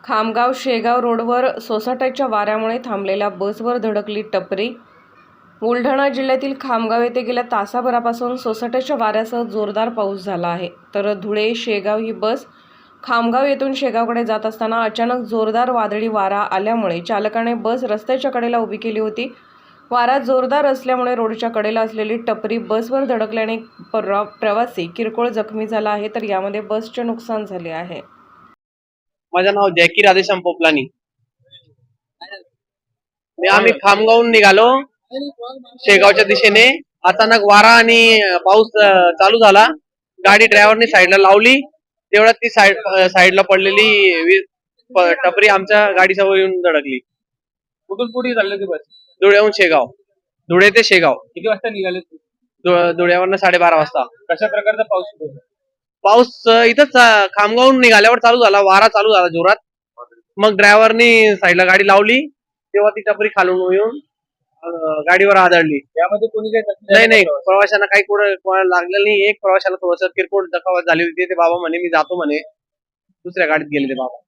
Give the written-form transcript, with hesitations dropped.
खामगाव शेगाव रोडवर सोसाट्याच्या वाऱ्यामुळे थांबलेल्या बसवर धडकली टपरी। बुलढाणा जिल्ह्यातील खामगाव येथे गेल्या तासाभरापासून सोसाट्याच्या वाऱ्यासह जोरदार पाऊस झाला आहे। तर धुळे शेगाव ही बस खामगाव येथून शेगावकडे जात असताना अचानक जोरदार वादळी वारा आल्यामुळे चालकाने बस रस्त्याच्या कडेला उभी केली होती। वारा जोरदार असल्यामुळे रोडच्या कडेला असलेली टपरी बसवर धडकल्याने प्रवासी किरकोळ जखमी झाला आहे, तर यामध्ये बसचे नुकसान झाले आहे। माझं नाव जॅकी राधेश्याम पोपलानी। आम्ही खामगावहून निघालो शेगावच्या दिशेने। अचानक वारा आणि पाऊस चालू झाला। गाडी ड्रायव्हरने साईडला लावली, तेवढ्यात ती साईडला पडलेली टपरी आमच्या गाडीसमोर येऊन धडकली। कुठून कुठे चालले ते बस? धुळ्याहून शेगाव, धुळे ते शेगाव। किती वाजता निघाले? धुळ्यावरनं 12:30 वाजता। कशा प्रकारचा पाऊस सुरू होता? पाऊस इथंच खामगावहून निघाल्यावर चालू झाला, वारा चालू झाला जोरात। मग ड्रायव्हरनी साईडला गाडी लावली, तेव्हा ती टपरी खालून येऊन गाडीवर आदळली। त्यामध्ये कोणी काही नाही, प्रवाशांना काही कोणाला लागलेलं नाही। एक प्रवाशाला थोडस किरकोळ दुखापत झाली होती। ते बाबा म्हणे मी जातो म्हणे, दुसऱ्या गाडीत गेले ते बाबा।